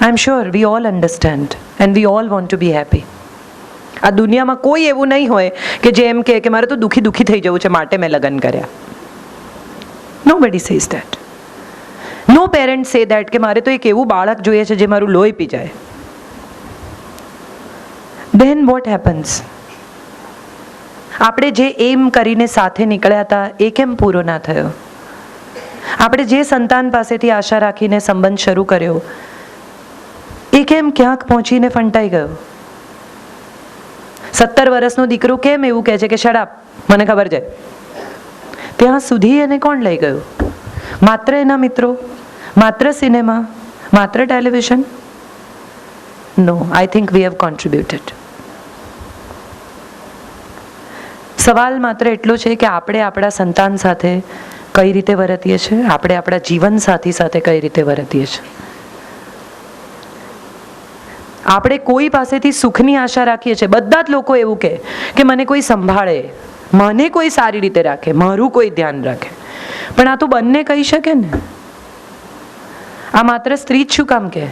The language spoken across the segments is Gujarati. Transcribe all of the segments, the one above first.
I am sure we all understand and we all want to B happy. આ દુનિયામાં કોઈ એવું નહીં હોય કે જે એમ કહે કે મારે તો દુઃખી દુઃખી થઈ જવું છે માટે મેં લગ્ન કર્યા. Nobody says that. No parents say that કે મારે તો એક એવું બાળક જોઈએ છે જે મારું લોહી પી જાય. Then what happens? આપણે જે એમ કરીને સાથે નીકળ્યા હતા એ કેમ પૂરો ના થયો? આપણે જે સંતાન પાસેથી આશા રાખીને સંબંધ શરૂ કર્યો એ કેમ ક્યાંક પહોંચીને ફંટાઈ ગયો? 17 વર્ષનો દીકરો કેમ એવું કહે છે કે શટ અપ, મને ખબર છે? ત્યાં સુધી એને કોણ લઈ ગયું? માત્ર એના મિત્રો, માત્ર સિનેમા, માત્ર television? No, I think we have contributed. સવાલ માત્ર એટલો છે કે આપણે આપણા સંતાન સાથે કઈ રીતે વર્તીએ છીએ, આપણે આપણા જીવન સાથી સાથે કઈ રીતે વર્તીએ છીએ. આપણે કોઈ પાસેથી સુખની આશા રાખીએ છીએ. બધા જ લોકો એવું કહે કે મને કોઈ સંભાળે, મને કોઈ સારી રીતે રાખે, મારું કોઈ ધ્યાન રાખે. પણ આ તો બંને કહી શકે ને. આ માત્ર સ્ત્રી જ શું કામ કહે?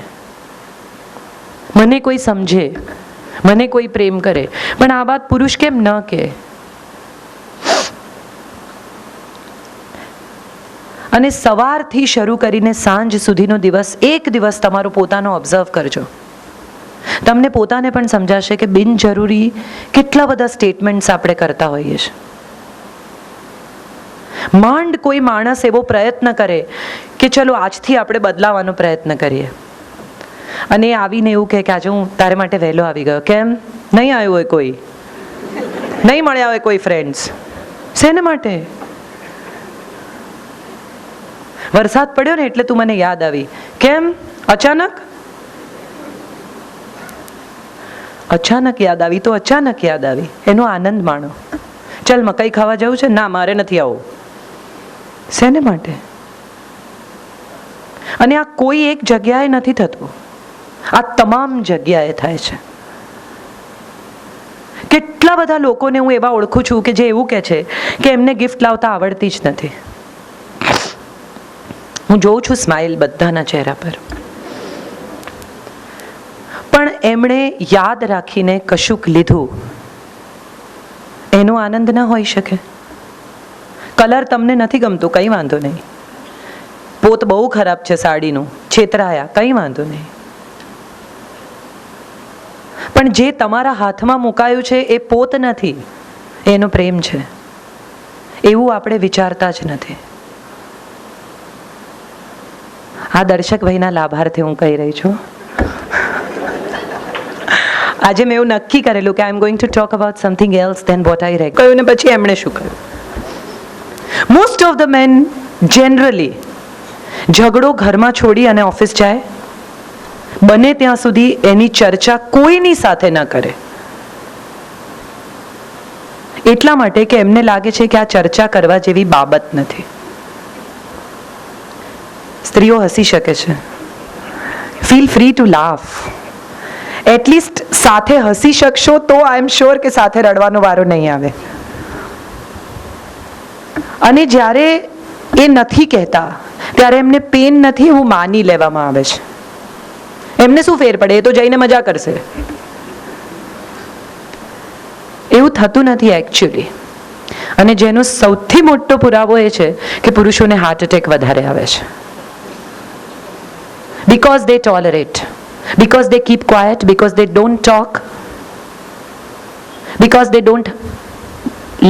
મને કોઈ સમજે, મને કોઈ પ્રેમ કરે. પણ આ વાત પુરુષ કેમ ન કહે? અને સવારથી શરૂ કરીને સાંજ સુધીનો દિવસ, એક દિવસ તમારો પોતાનો ઓબ્ઝર્વ કરજો. તમને પોતાને પણ સમજાશે કે બિનજરૂરી કેટલા બધા સ્ટેટમેન્ટ્સ આપણે કરતા હોઈએ છીએ. માંડ કોઈ માણસ એવો પ્રયત્ન કરે કે ચલો આજથી આપણે બદલાવાનો પ્રયત્ન કરીએ, અને એ આવીને એવું કહે કે આજે હું તારે માટે વહેલો આવી ગયો. કેમ? નહીં આવ્યો હોય કોઈ, નહીં મળ્યા હોય કોઈ ફ્રેન્ડ્સ. શેને માટે? વરસાદ પડ્યો ને એટલે તું મને યાદ આવી. કેમ? અચાનક યાદ આવી તો અચાનક યાદ આવી. એનો આનંદ માણો. ચલ મકાઈ ખાવા જવું છે? ના, મારે નથી આવું. શેને માટે? અને આ કોઈ એક જગ્યાએ નથી થતું, આ તમામ જગ્યાએ થાય છે. કેટલા બધા લોકોને હું એવા ઓળખું છું કે જે એવું કહે છે કે એમને ગિફ્ટ લાવતા આવડતી જ નથી. હું જોઉં છું સ્માઇલ બધાના ચહેરા પર, પણ એમણે યાદ રાખીને કશુંક લીધું એનો આનંદ ના હોઈ શકે. કલર તમને નથી ગમતું, કંઈ વાંધો નહીં. પોત બહુ ખરાબ છે સાડીનું, છેતરાયા, કંઈ વાંધો નહીં. પણ જે તમારા હાથમાં મુકાયું છે એ પોત નથી, એનો પ્રેમ છે. એવું આપણે વિચારતા જ નથી. આ દર્શક ભાઈના લાભાર્થે હું કહી રહી છું. આજે મેં એવું નક્કી કરેલું કે I am going to talk about something else then what I read. કહ્યું ને પછી એમણે શું કહ્યું? Most of the men generally ઝઘડો ઘરમાં છોડી અને ઓફિસ જાય, બને ત્યાં સુધી એની ચર્ચા કોઈની સાથે ન કરે. એટલા માટે કે એમને લાગે છે કે આ ચર્ચા કરવા જેવી બાબત નથી. સ્ત્રીઓ હસી શકે છે. Feel free two laugh. At least સાથે હસી શકશો તો આઈ એમ શ્યોર કે સાથે રડવાનો વારો નહીં આવે. અને જ્યારે એ નથી કહેતા ત્યારે એમને પેન નથી એવું માની લેવામાં આવે છે. એમને શું ફેર પડે, એ તો જઈને મજા કરશે. એવું થતું નથી એકચ્યુઅલી. અને જેનો સૌથી મોટો પુરાવો એ છે કે પુરુષોને હાર્ટ એટેક વધારે આવે છે. Because they tolerate, because they keep quiet, because they don't talk, because they don't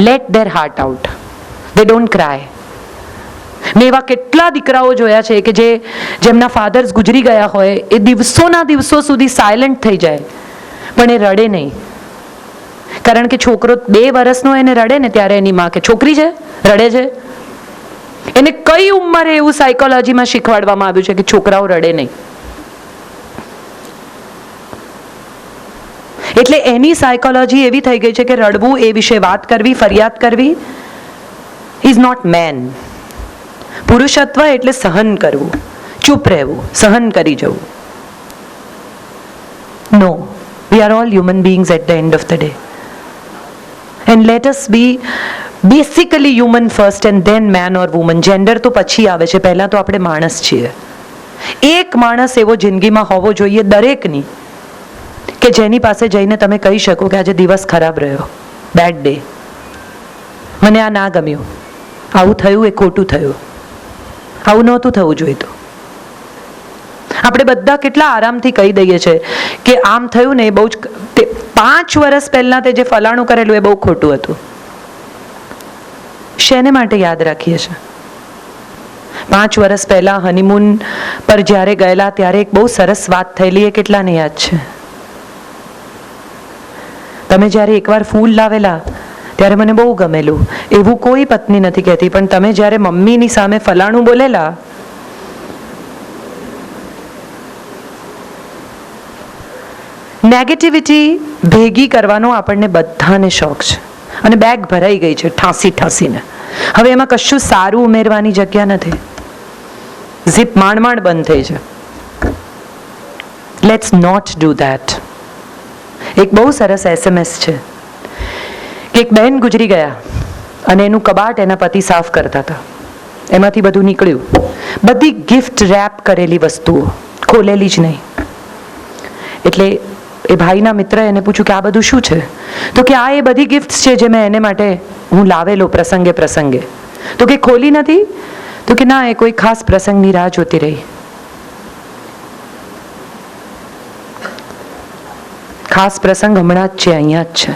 let their heart out, they don't cry. મેં એવા કેટલા દીકરાઓ જોયા છે કે જેમના ફાધર્સ ગુજરી ગયા હોય, એ દિવસોના દિવસો સુધી સાયલન્ટ થઈ જાય, પણ એ રડે નહીં. કારણ કે છોકરો 2 વર્ષનો એને રડે ને ત્યારે એની માં કે છોકરી છે, રડે છે. એને કઈ ઉંમરે એવું સાયકોલોજીમાં શીખવાડવામાં આવ્યું છે કે છોકરાઓ રડે નહીં? એટલે એની સાયકોલોજી એવી થઈ ગઈ છે કે રડવું, એ વિશે વાત કરવી, ફરિયાદ કરવી ઇઝ નોટ મેન. પુરુષત્વ એટલે સહન કરવું, ચૂપ રહેવું, સહન કરી જવું. No, we are all human beings at the end of the day. And let us be basically human first and then man or woman. Gender તો પછી આવે છે, પહેલા તો આપણે માણસ છીએ. એક માણસ એવો જિંદગીમાં હોવો જોઈએ દરેકની, કે જેની પાસે જઈને તમે કહી શકો કે આજે દિવસ ખરાબ રહ્યો, બેડ ડે, મને આ ના ગમ્યું, આવું થયું, એ ખોટું થયું, આવું નહોતું થવું જોઈતું. આપણે બધા કેટલા આરામથી કહી દઈએ છીએ કે આમ થયું ને એ બહુ જ, 5 વર્ષ પહેલા તે જે ફલાણું કરેલું એ બહુ ખોટું હતું. શેને માટે યાદ રાખીએ છીએ? 5 વર્ષ પહેલા હનીમૂન પર જ્યારે ગયેલા ત્યારે એક બહુ સરસ વાત થયેલી, એ કેટલાને યાદ છે? તમે જ્યારે એકવાર ફૂલ લાવેલા ત્યારે મને બહુ ગમેલું, એવું કોઈ પત્ની નથી કહેતી, પણ તમે જ્યારે મમ્મીની સામે ફલાણું બોલેલા, નેગેટિવિટી ભેગી કરવાનો આપણને બધાને શોખ છે, અને બેગ ભરાઈ ગઈ છે ઠાંસીને. હવે એમાં કશું સારું ઉમેરવાની જગ્યા નથી. ઝીપ માંડ બંધ થઈ છે. Let's not do that. એક બહુ સરસ SMS છે કે એક બહેન ગુજરી ગયા અને એનું કબાટ એના પતિ સાફ કરતા હતા. એમાંથી બધું નીકળ્યું, બધી ગિફ્ટ રેપ કરેલી વસ્તુઓ, ખોલેલી જ નહીં. એટલે એ ભાઈના મિત્ર એને પૂછ્યું કે આ બધું શું છે? તો કે આ એ બધી ગિફ્ટ છે જે મેં એને માટે હું લાવેલો પ્રસંગે. તો કે ખોલી નથી? તો કે ના, એ કોઈ ખાસ પ્રસંગની રાહ જોતી રહી. ખાસ પ્રસંગ હમણાં જ છે, અહીંયા જ છે.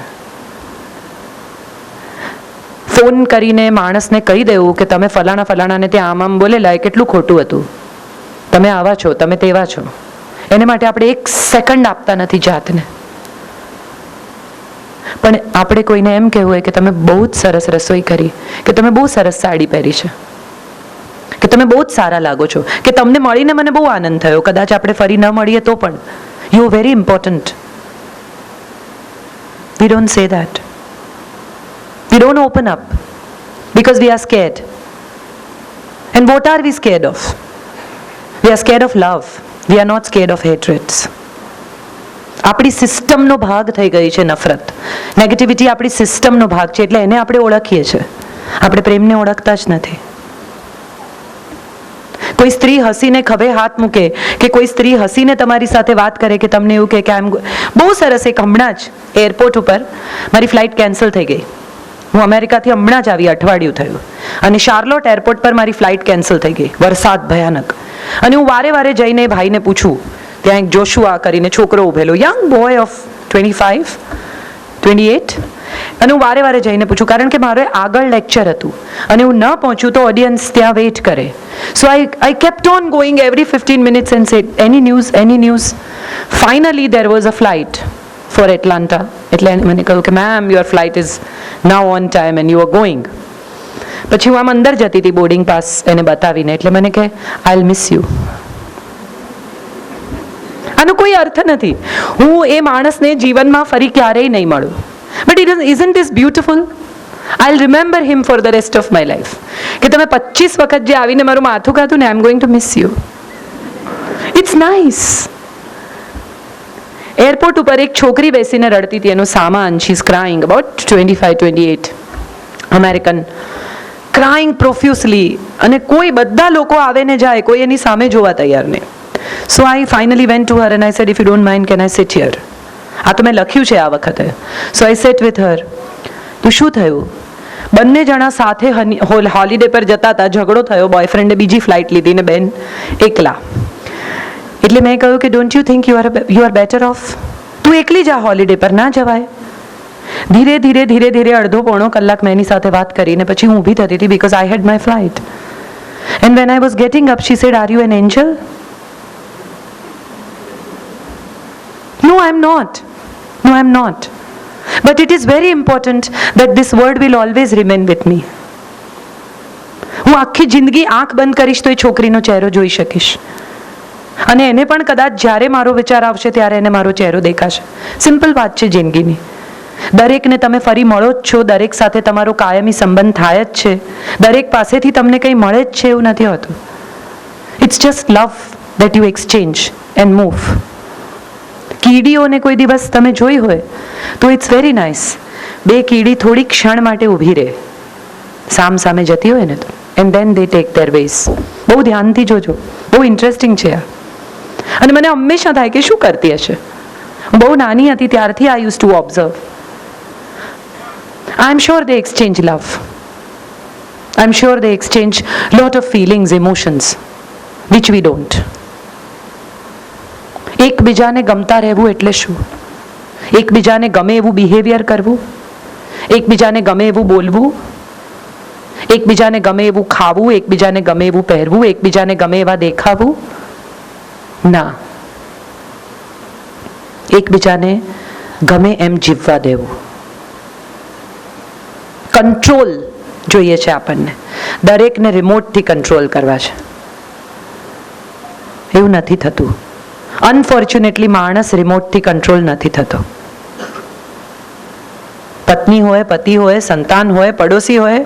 ફોન કરીને માણસને કહી દેવું કે તમે ફલાણાને ત્યાં આમ બોલેલા, એ કેટલું ખોટું હતું, તમે આવા છો, તમે તેવા છો. એને માટે આપણે 1 સેકન્ડ આપતા નથી જાતને. પણ આપણે કોઈને એમ કહેવું હોય કે તમે બહુ જ સરસ રસોઈ કરી, કે તમે બહુ સરસ સાડી પહેરી છે, કે તમે બહુ જ સારા લાગો છો, કે તમને મળીને મને બહુ આનંદ થયો, કદાચ આપણે ફરી ન મળીએ તો પણ, you are very important. We don't say that. We don't open up because we are scared. And what are we scared of? We are scared of love. We are not scared of hatreds. આપણી સિસ્ટમનો ભાગ થઈ ગઈ છે નફરત. નેગેટિવિટી આપણી સિસ્ટમનો ભાગ છે, એટલે એને આપણે ઓળખીએ છીએ. આપણે પ્રેમને ઓળખતા જ નથી. કોઈ સ્ત્રી હસીને ખભે હાથ મૂકે, કે કોઈ સ્ત્રી હસીને તમારી સાથે વાત કરે, કે તમને એવું કહે કે બહુ સરસ. એક હમણાં જ એરપોર્ટ ઉપર મારી ફ્લાઇટ કેન્સલ થઈ ગઈ. હું અમેરિકાથી હમણાં જ આવી, અઠવાડિયું થયું, અને શાર્લોટ એરપોર્ટ પર મારી ફ્લાઇટ કેન્સલ થઈ ગઈ, વરસાદ ભયાનક. અને હું વારે જઈને ભાઈને પૂછું, ત્યાં એક જોશુઆ કરીને છોકરો ઉભેલો, યંગ બોય ઓફ 25, 28, અને હું વારે જઈને પૂછું, કારણ કે મારે આગળ લેક્ચર હતું અને હું ન પહોંચું તો ઓડિયન્સ ત્યાં વેઇટ કરે. સો I kept on going every 15 minutes and said, any news? Finally there was a flight for Atlanta. એટલે મને કહ્યું કે ma'am, your flight is now on time and you are going. પછી હું આમ અંદર જતી હતી બોર્ડિંગ પાસ એને બતાવીને, એટલે મને કહે, I'll miss you. આનો કોઈ અર્થ નથી. હું એ માણસને જીવનમાં ફરી ક્યારેય નહીં મળું. But isn't this beautiful? I'll remember him for the rest of my life. કે તમે 25 વખત જે આવીને મારું માથું ખાધું ને, I'm going to miss you. It's nice. Airport ઉપર એક છોકરી બેસીને રડતી હતી, એનો સામાન, she's crying, about 25, 28, American, crying profusely. અને કોઈ, બધા લોકો આવે ને જાય, કોઈ એની સામે જોવા તૈયાર નહીં. So I finally went to her and I said, if you don't mind, can I sit here? આ તો મેં લખ્યું છે આ વખતે. So I sat with her. તો શું થયું? બંને જણા સાથે હોલિડે પર જતા હતા, ઝઘડો થયો, બોયફ્રેન્ડે બીજી ફ્લાઇટ લીધી ને બેન એકલા. એટલે મેં કહ્યું કે don't you think you are better off? તું એકલી જા, હોલિડે પર ના જવાય. ધીરે અડધો પોણો કલાક મેં એની સાથે વાત કરીને પછી હું ઊભી થતી હતી, because I had my flight. And when I was getting up, she said, are you an angel? No, I'm not. But it is very important that this word will always remain with me. હું આખી જિંદગી આંખ બંધ કરીશ તો એ છોકરીનો ચહેરો જોઈ શકીશ, અને એને પણ કદાચ જ્યારે મારો વિચાર આવશે ત્યારે એને મારો ચહેરો દેખાશે. સિમ્પલ વાત છે જિંદગીની. દરેકને તમે ફરી મળો જ છો, દરેક સાથે તમારો કાયમી સંબંધ થાય જ છે, દરેક પાસેથી તમને કંઈ મળે જ છે એવું નથી હોતું. It's just love that you exchange and move. કીડીઓને કોઈ દિવસ તમે જોઈ હોય તો ઇટ્સ વેરી નાઇસ. બે કીડી થોડી ક્ષણ માટે ઊભી રહે, સામે જતી હોય ને તો and then they take their ways. બહુ ધ્યાનથી જોજો, બહુ ઇન્ટરેસ્ટિંગ છે આ. અને મને હંમેશા થાય કે શું કરતી હશે. હું બહુ નાની હતી ત્યારથી I use to observe. I am sure they exchange love. I am sure they exchange lot of feelings, emotions which we don't. એકબીજાને ગમતા રહેવું એટલે શું? એકબીજાને ગમે એવું બિહેવિયર કરવું, એકબીજાને ગમે એવું બોલવું, એકબીજાને ગમે એવું ખાવું, એકબીજાને ગમે એવું પહેરવું, એકબીજાને ગમે એવા દેખાવું? ના. એકબીજાને ગમે એમ જીવવા દેવું. કંટ્રોલ જોઈએ છે આપણને. દરેકને રિમોટથી કંટ્રોલ કરવા છે. એવું નથી થતું. અનફોર્ચ્યુનેટલી માણસ રિમોટથી કંટ્રોલ નથી થતો. પત્ની હોય, પતિ હોય, સંતાન હોય, પડોશી હોય.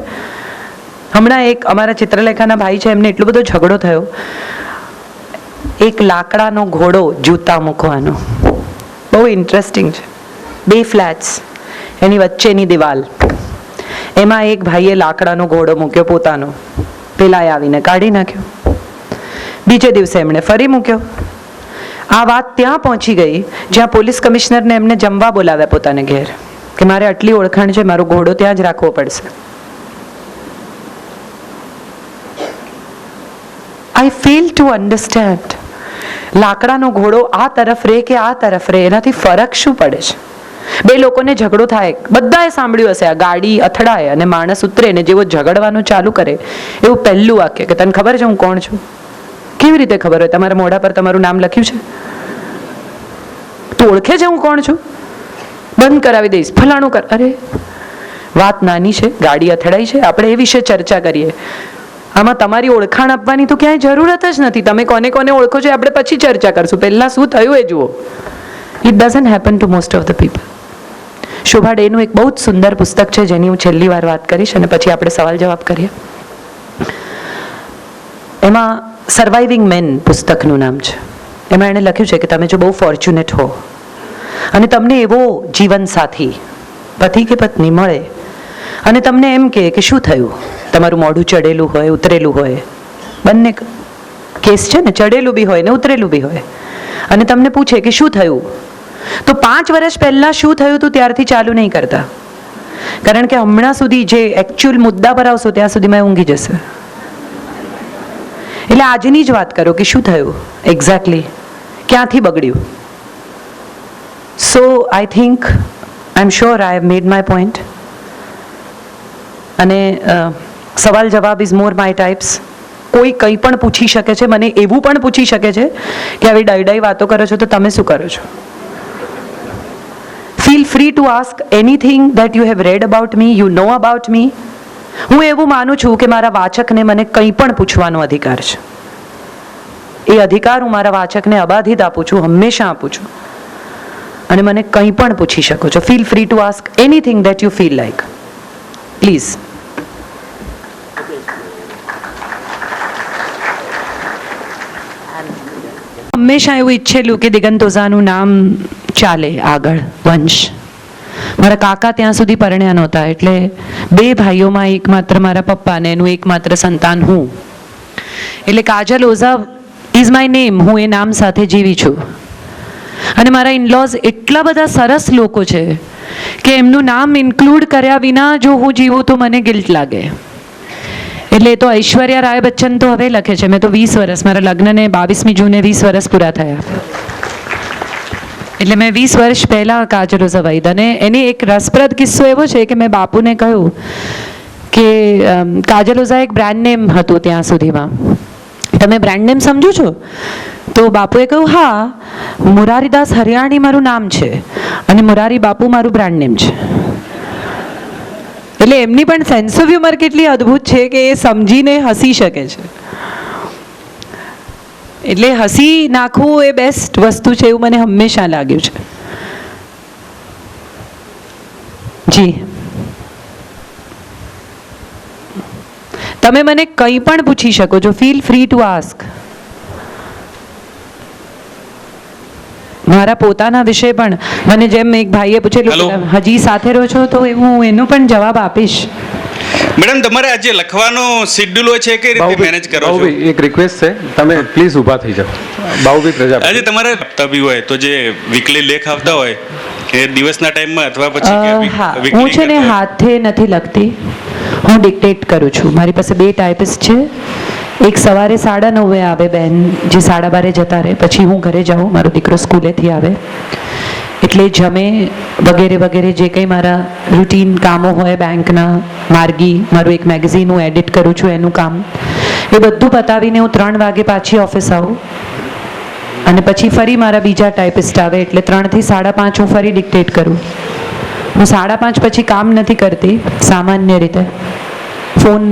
હમણાં એક અમારા ચિત્રલેખાના ભાઈ છે, એમને એટલો બધો ઝઘડો થયો. એક લાકડાનો ઘોડો જૂતા મૂકવાનો. બહુ ઇન્ટરેસ્ટિંગ છે. 2 ફ્લેટ્સ, એની વચ્ચેની દિવાલ, એમાં એક ભાઈએ લાકડાનો ઘોડો મૂક્યો પોતાનો. પેલાએ આવીને કાઢી નાખ્યો. બીજે દિવસે એમણે ફરી મૂક્યો. આ વાત ત્યાં પહોંચી ગઈ જ્યાં પોલીસ કમિશનરને એમને જમવા બોલાવ્યા પોતાને ઘેર, કે મારે આટલી ઓળખાણ છે, મારો ઘોડો ત્યાં જ રાખવો પડશે. આઈ ફેલ ટુ અન્ડરસ્ટેન્ડ. લાકડાનો ઘોડો આ તરફ રહે કે આ તરફ રહે, એનાથી ફરક શું પડે છે? બે લોકોને ઝઘડો થાય, બધાએ સાંભળ્યું હશે, આ ગાડી અથડાય અને માણસ ઉતરે ને જેવો ઝઘડવાનું ચાલુ કરે, એવું પહેલું વાક્ય કે તને ખબર છે હું કોણ છું? કેવી રીતે ખબર હોય? તમારા મોઢા પર તમારું નામ લખ્યું છે? તું ઓળખે છે હું કોણ છું? બંધ કરાવી દઈશ, ફલાણું કર. અરે વાત નાની છે, ગાડી અથડાઈ છે, આપણે એ વિશે ચર્ચા કરીએ. આમાં તમારી ઓળખાણ આપવાની તો ક્યાંય જરૂરત જ નથી. તમે કોને કોને ઓળખો છો આપણે પછી ચર્ચા કરશું, પહેલા શું થયું એ જુઓ. It doesn't happen to most of the people. Shobha ડેનું એક બહુ જ સુંદર પુસ્તક છે જેની હું છેલ્લી વાર વાત કરીશ અને પછી આપણે સવાલ જવાબ કરીએ. એમાં સર્વાઇવિંગ મેન પુસ્તકનું નામ છે. એમાં એણે લખ્યું છે કે તમે જો બહુ ફોર્ચ્યુનેટ હો અને તમને એવો જીવન સાથી, પતિ કે પત્ની મળે અને તમને એમ કે શું થયું, તમારું મોઢું ચડેલું હોય, ઉતરેલું હોય, બંને કેસ છે ને, ચડેલું બી હોય ને ઉતરેલું બી હોય, અને તમને પૂછે કે શું થયું, તો 5 વર્ષ પહેલા શું થયું હતું ત્યારથી ચાલુ નહીં કરતા. કારણ કે હમણાં સુધી જે એકચ્યુઅલ મુદ્દા પર આવશો ત્યાં સુધીમાં ઊંઘી જશે. એટલે આજની જ વાત કરો કે શું થયું એક્ઝેક્ટલી, ક્યાંથી બગડ્યું. So I think, I am sure I have made my point. અને સવાલ જવાબ ઇઝ મોર માય ટાઈપ્સ. કોઈ કંઈ પણ પૂછી શકે છે, મને એવું પણ પૂછી શકે છે કે આવી ડાઈ વાતો કરો છો તો તમે શું કરો છો. Feel free to ask anything that you have red about me, you know about me. હું એવું માનું છું કે મારા વાચકને મને કંઈ પણ પૂછવાનો અધિકાર છે. એ અધિકાર હું મારા વાચકને અબાધિત આપું છું, હંમેશા આપું છું. અને મને કંઈ પણ પૂછી શકો છો. Feel free to ask anything that you feel like, please. હંમેશા એવું ઈચ્છેલું કે દિગંત ઓઝાનું નામ ચાલે આગળ, વંશ. મારા કાકા ત્યાં સુધી પરણ્યા નહોતા, એટલે 2 ભાઈઓમાં એકમાત્ર મારા પપ્પા ને એનું એકમાત્ર સંતાન હું. એટલે Kajal Oza is my name. હું એ નામ સાથે જીવી છું. અને મારા ઇનલોઝ એટલા બધા સરસ લોકો છે કે એમનું નામ ઇન્ક્લુડ કર્યા વિના જો હું જીવું તો મને ગિલ્ટ લાગે. એટલે તો ઐશ્વર્યા રાય બચ્ચન તો હવે લખે છે. મેં તો 20 વર્ષ, મારા લગ્નને 22મી જૂને 20 વર્ષ પૂરા થયા. એટલે મેં 20 વર્ષ પહેલાં કાજલ ઓઝા વૈદ. અને એની એક રસપ્રદ કિસ્સો એવો છે કે મેં બાપુને કહ્યું કે કાજલ ઓઝા એક બ્રાન્ડ નેમ હતું ત્યાં સુધીમાં, તમે બ્રાન્ડ નેમ સમજો છો? તો બાપુએ કહ્યું હા, મુરારીદાસ હરિયાણી મારું નામ છે અને મુરારી બાપુ મારું બ્રાન્ડ નેમ છે. એટલે એમની પણ સેન્સ ઓફ હ્યુમર કેટલી અદ્ભુત છે કે એ સમજીને હસી શકે છે. એટલે હસી નાખવું એ બેસ્ટ વસ્તુ છે એવું મને હંમેશા લાગ્યું છે. જી, તમે મને કંઈ પણ પૂછી શકો છો. Feel free to ask. મારા પોતાના વિશે પણ મને જેમ એક ભાઈએ પૂછેલું હજી સાથે રહો છો, તો હું એનો પણ જવાબ આપીશ. મેડમ તમારે આજે લખવાનો શેડ્યુલ હોય છે કે રીતે મેનેજ કરો છો? બાઉભાઈ એક રિક્વેસ્ટ છે, તમે પ્લીઝ ઊભા થઈ જાઓ. બાઉભાઈ પ્રજાપતિ, આજે તમારે આપતા બી હોય તો જે વીકલી લેખ આવતા હોય એ દિવસના ટાઈમમાં અથવા પછી હા, હું છે ને હાથે નથી લખતી, હું ડિક્ટેટ કરું છું. મારી પાસે 2 ટાઈપિસ્ટ છે. એક સવારે 9:30 આવે બેન, જે 12:30 જતા રહે, પછી હું ઘરે જાઉં, મારો દીકરો સ્કૂલેથી આવે એટલે જમે વગેરે વગેરે જે કંઈ મારા રૂટીન કામો હોય બેંકના, માર્ગી, મારું એક મેગઝીન હું એડિટ કરું છું એનું કામ, એ બધું પતાવીને હું 3 વાગે પાછી ઓફિસ આવું અને પછી ફરી મારા બીજા ટાઈપિસ્ટ આવે એટલે 3 થી 5:30 હું ફરી ડિક્ટેટ કરું. હું 5:30 પછી કામ નથી કરતી સામાન્ય રીતે. ફોન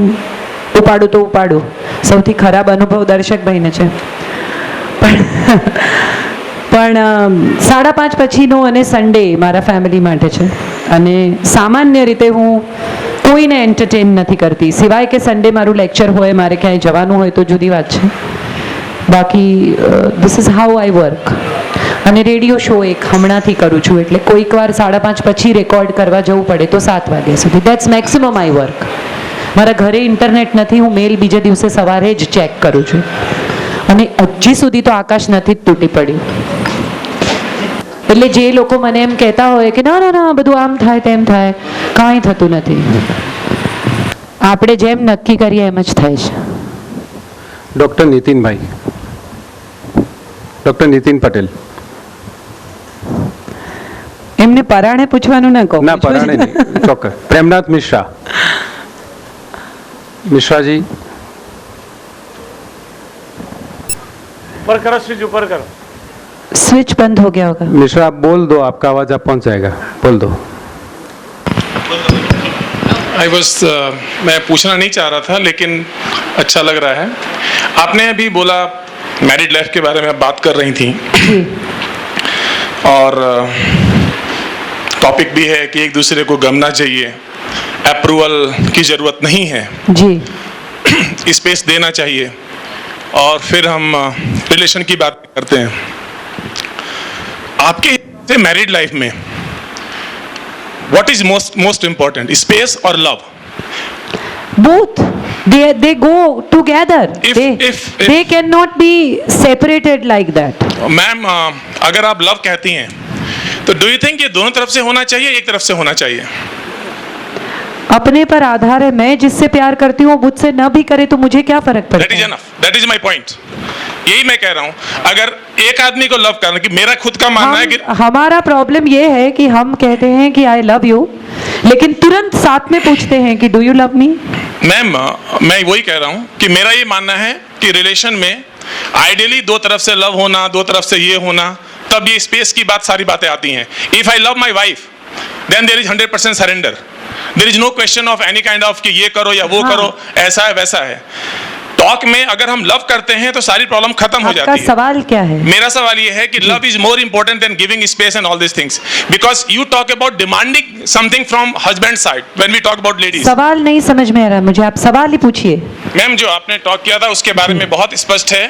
ઉપાડું તો ઉપાડું. સૌથી ખરાબ અનુભવ દર્શકભાઈને છે, પણ 5:30 પછીનો અને સન્ડે મારા ફેમિલી માટે છે અને સામાન્ય રીતે હું કોઈને એન્ટરટેન નથી કરતી, સિવાય કે સન્ડે મારું લેક્ચર હોય, મારે ક્યાંય જવાનું હોય તો જુદી વાત છે. બાકી this is how I work. અને રેડિયો શો એક હમણાંથી કરું છું એટલે કોઈક વાર 5:30 પછી રેકોર્ડ કરવા જવું પડે તો 7 વાગ્યા સુધી. That's maximum I work. મારા ઘરે ઇન્ટરનેટ નથી, હું મેલ બીજે દિવસે સવારે જ ચેક કરું છું અને હજી સુધી તો આકાશ નથી જ તૂટી પડ્યું. એટલે જે લોકો મને એમ કહેતા હોય કે ના ના ના બધું આમ થાય તેમ થાય, કાંઈ થતું નથી. આપણે જેમ નક્કી કરીએ એમ જ થાય છે. Doctor Nitinbhai, doctor Nitin Patel. એમને પરાણે પૂછવાનું ના કહો. ના, પરાણે નહીં, ચોક્કસ. પ્રેમનાથ મિશ્રા. मिश्रा जी, ऊपर करो, स्विच ऊपर करो. स्विच बंद हो गया होगा. मिश्रा आप बोल दो, आपका आवाज आप पहुंच जाएगा, बोल दो. मैं पूछना नहीं चाह रहा था लेकिन अच्छा लग रहा है. आपने अभी बोला मैरिड लाइफ के बारे में आप बात कर रही थी और टॉपिक भी है कि एक दूसरे को गमना चाहिए, अप्रूवल की जरूरत नहीं है जी, स्पेस देना चाहिए और फिर हम रिलेशन की बात करते हैं. आपके मैरिड लाइफ में what is most important, space और love? both they go together. They cannot be separated like that. Ma'am, अगर आप लव कहती हैं तो डू यू थिंक ये दोनों तरफ से होना चाहिए, एक तरफ से होना चाहिए? अपने पर आधार है. मैं जिससे प्यार करती हूँ मुझसे न भी करे तो मुझे क्या फर्क पड़ता है? That is enough. That is my point. यही मैं कह रहा हूँ. अगर एक आदमी को लव करना, कि मेरा खुद का मानना है कि हमारा प्रॉब्लम ये है कि हम कहते हैं कि आई लव यू लेकिन तुरंत साथ में पूछते हैं कि do you love me. Ma'am, मैं वही कह रहा हूँ कि मेरा ये मानना है कि रिलेशन में आइडियली 2 तरफ से लव होना, 2 तरफ से ये होना, तब ये स्पेस की बात, सारी बातें आती हैं. If I love my wife then there is 100% surrender. There is no question of any kind of कि ये करो या वो करो, ऐसा है वैसा है. टॉक में अगर हम लव करते हैं तो सारी प्रॉब्लम खत्म हो जाती है. सवाल क्या है? मेरा सवाल ये है कि love is more important than giving space and all this things, because you talk about demanding something from husband side when we talk about ladies. सवाल नहीं समझ में आ रहा मुझे, आप सवाल ही पूछिए. मैम, जो आपने टॉक किया था उसके बारे में बहुत स्पष्ट है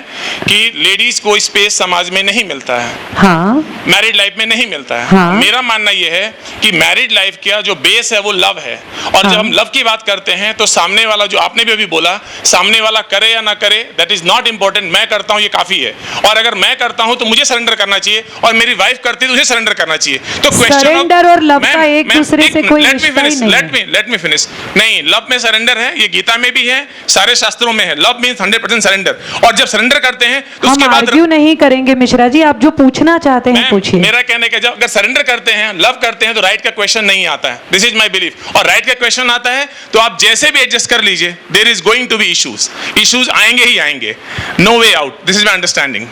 कि लेडीज को स्पेस समाज में नहीं मिलता है. हाँ, मैरिड लाइफ में नहीं मिलता है. हाँ. मेरा मानना यह है कि मैरिड लाइफ का जो बेस है वो लव है, और हाँ. जब हम लव की बात करते हैं तो सामने वाला, जो आपने भी अभी बोला, सामने वाला करे या ना करे दैट इज नॉट इंपॉर्टेंट. मैं करता हूं ये काफी है, और अगर मैं करता हूं तो मुझे सरेंडर करना चाहिए, और मेरी वाइफ करती है तो उसे सरेंडर करना चाहिए. तो क्वेश्चन सरेंडर और लव का एक दूसरे से कोई रिश्ता ही नहीं है. Let me finish. नहीं, लव में सरेंडर है, ये गीता में भी है, सारे शास्त्रों में है. लव मींस 100% सरेंडर, और जब सरेंडर करते हैं तो उसके हम बाद आर्ग्यू नहीं करेंगे मिश्रा जी, आप जो पूछना चाहते हैं पूछिए. मेरा कहने का, जब अगर सरेंडर करते हैं, लव करते हैं, तो राइट का क्वेश्चन नहीं आता है. This is my belief. और राइट का क्वेश्चन आता है तो आप जैसे भी एडजस्ट कर लीजिए, there is going to be issues. Issues आएंगे ही आएंगे, no way out. This is my understanding.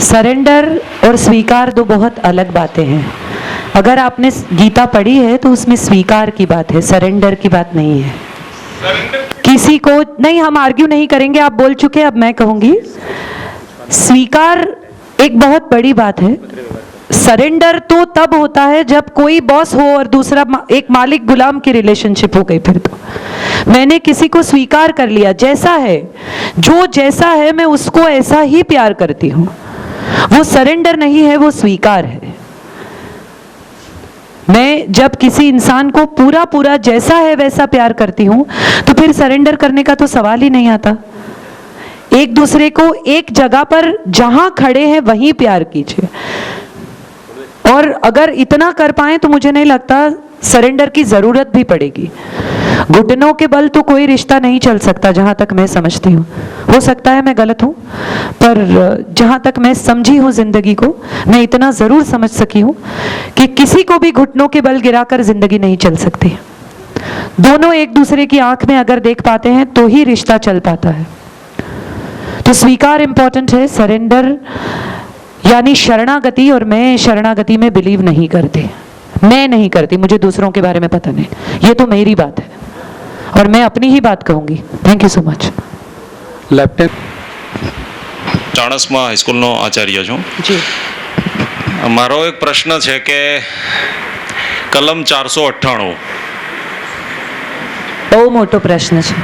Surrender और स्वीकार दो बहुत अलग बातें हैं. अगर आपने गीता पढ़ी है तो उसमें स्वीकार की बात है, सरेंडर की बात नहीं है. किसी को नहीं, हम आर्ग्यू नहीं करेंगे. आप बोल चुके, अब मैं कहूंगी. स्वीकार एक बहुत बड़ी बात है. सरेंडर तो तब होता है जब कोई बॉस हो और दूसरा एक मालिक गुलाम की रिलेशनशिप हो गई. फिर तो मैंने किसी को स्वीकार कर लिया, जैसा है, जो जैसा है मैं उसको ऐसा ही प्यार करती हूँ. वो सरेंडर नहीं है, वो स्वीकार है. मैं जब किसी इंसान को पूरा पूरा जैसा है वैसा प्यार करती हूँ तो फिर सरेंडर करने का तो सवाल ही नहीं आता। एक दूसरे को एक जगह पर जहां खड़े हैं वहीं प्यार कीजिए, और अगर इतना कर पाए तो मुझे नहीं लगता सरेंडर की जरूरत भी पड़ेगी। घुटनों के बल तो कोई रिश्ता नहीं चल सकता जहां तक मैं समझती हूँ। हो सकता है मैं गलत हूँ, पर जहां तक मैं समझी हूँ जिंदगी को, मैं इतना जरूर समझ सकी हूँ कि किसी को भी घुटनों के बल गिराकर जिंदगी नहीं चल सकती। दोनों एक दूसरे की आंख में अगर देख पाते हैं तो ही रिश्ता चल पाता है। तो स्वीकार इंपॉर्टेंट है, सरेंडर यानी शरणागति, और मैं शरणागति में बिलीव नहीं करती। मैं नहीं करती, मुझे दूसरों के बारे में पता नहीं, ये तो मेरी बात है और मैं अपनी ही बात कहूंगी। Thank you so much. Lieutenant ચાણસમાં હાઈસ્કૂલનો આચાર્ય છું. जी મારો એક પ્રશ્ન છે કે કલમ 498 બહુ મોટો પ્રશ્ન છે।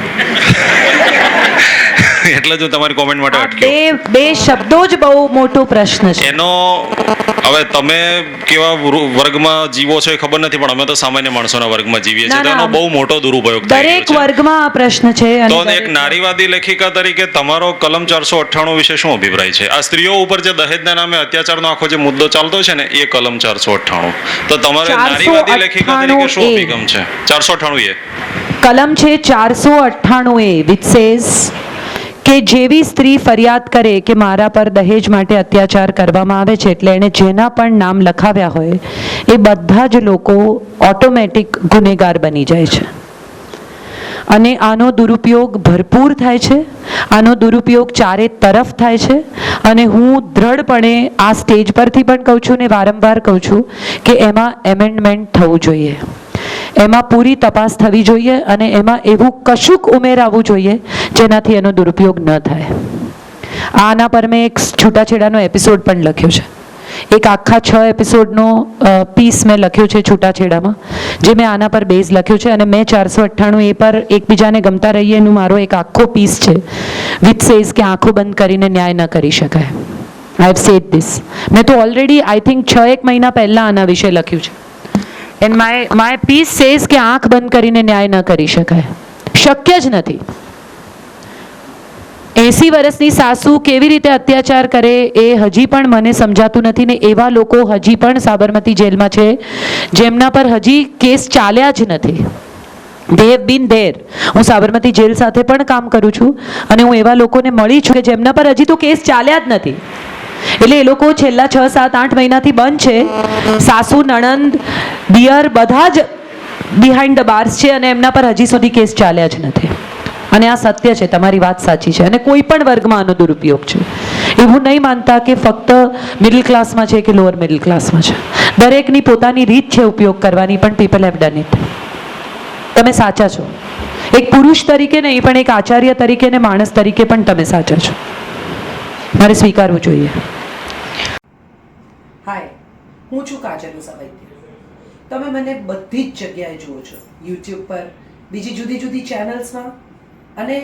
એટલે જ હું તમારી કોમેન્ટ માટે આ અટક્યો. બે શબ્દો જ બહુ મોટો પ્રશ્ન છે। એનો હવે તમે કેવા વર્ગમાં જીવો છો એ ખબર નથી, પણ અમે તો સામાન્ય માણસોના વર્ગમાં જીવીએ છીએ, ના, તો એનો ના, બહુ મોટો દુરુપયોગ થઈ દરેક રહ્યો છે. વર્ગમાં આ પ્રશ્ન છે અને તો દરેક- એક નારીવાદી લેખિકા તરીકે તમારો કલમ 498 વિશે શું અભિપ્રાય છે? આ સ્ત્રીઓ ઉપર જે દહેજના નામે અત્યાચારનો આખો જે મુદ્દો ચાલતો છે ને, એ કલમ 498, તો તમારો એક નારીવાદી લેખિકા તરીકે શું 498 અભિગમ છે? 498 એ કલમ છે 498A which says કે જેવી સ્ત્રી ફરિયાદ કરે કે મારા પર દહેજ માટે અત્યાચાર કરવામાં આવે છે, એટલે એણે જેના પણ નામ લખાવ્યા હોય એ બધા જ લોકો ઓટોમેટિક ગુનેગાર બની જાય છે। અને આનો દુરુપયોગ ભરપૂર થાય છે, આનો દુરુપયોગ ચારે તરફ થાય છે। અને હું દ્રઢપણે આ સ્ટેજ પરથી પણ કહું છું ને વારંવાર કહું છું કે એમાં એમેન્ડમેન્ટ થવું જોઈએ, એમાં પૂરી તપાસ થવી જોઈએ અને એમાં એવું કશુંક ઉમેરાવવું જોઈએ જેનાથી એનો દુરુપયોગ ન થાય। આના પર મેં એક છૂટાછેડાનો એપિસોડ પણ લખ્યો છે, એક આખા 6 એપિસોડનો પીસ મેં લખ્યો છે છૂટાછેડામાં, જે મેં આના પર બેઝ લખ્યો છે। અને મેં 498 એ પર એકબીજાને ગમતા રહીએ એનું મારો એક આખો પીસ છે વિચ સેઝ કે આંખો બંધ કરીને ન્યાય ન કરી શકાય। આઈ હેવ સેડ ધીસ, મેં તો ઓલરેડી આઈ થિંક 6-1 મહિના પહેલાં આના વિશે લખ્યું છે। એન્ડ માય પીસ સેઝ કે આંખ બંધ કરીને ન્યાય ન કરી શકાય, શક્ય જ નથી। 80 વર્ષની સાસુ કેવી રીતે અત્યાચાર કરે એ હજી પણ મને સમજાતું નથી ને એવા લોકો હજી પણ સાબરમતી જેલમાં છે જેમના પર હજી કેસ ચાલ્યા જ નથી। they have been there। હું સાબરમતી જેલ સાથે પણ કામ કરું છું અને હું એવા લોકોને મળી છું કે જેમના પર હજી તો કેસ ચાલ્યા જ નથી। એટલે એ લોકો છેલ્લા 6, 7, 8 મહિનાથી બંધ છે। સાસુ, નણંદ, દિયર બધા જ બિહાઇન્ડ ધ બાર્સ છે અને એમના પર હજી સુધી કેસ ચાલ્યા જ નથી। અને આ સત્ય છે, તમારી વાત સાચી છે અને કોઈ પણ વર્ગમાં આનો દુરુપયોગ છે। એવું નહીં માનતા કે ફક્ત મિડલ ક્લાસમાં છે કે લોઅર મિડલ ક્લાસમાં છે, દરેકની પોતાની રીત છે ઉપયોગ કરવાની, પણ પીપલ હેવ ડન ઇટ। તમે સાચા છો, એક પુરુષ તરીકે નહીં પણ એક આચાર્ય તરીકે ને માણસ તરીકે પણ તમે સાચા છો, મારે સ્વીકારવું જોઈએ। હાય, હું છું કાજલ ઉસાવૈદ્ય। તમે મને બધી જ જગ્યાએ જુઓ છો, યુટ્યુબ પર, બીજી જુદી જુદી ચેનલ્સમાં, અને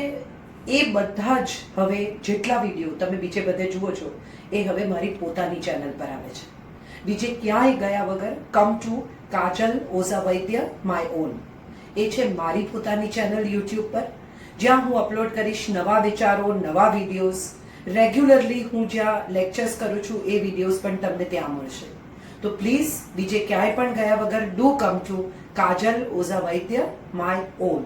એ બધા જ હવે જેટલા વિડીયો તમે બીજે બધે જુઓ છો એ હવે મારી પોતાની ચેનલ પર આવે છે। બીજે ક્યાંય ગયા વગર come to Kajal Oza Vaidya my own, એ છે મારી પોતાની ચેનલ યુટ્યુબ પર, જ્યાં હું અપલોડ કરીશ નવા વિચારો, નવા વિડીયોઝ। રેગ્યુલરલી હું જ્યાં લેક્ચર્સ કરું છું એ વિડીયોઝ પણ તમને ત્યાં મળશે। તો પ્લીઝ બીજે ક્યાંય પણ ગયા વગર do come to Kajal Oza Vaidya my on.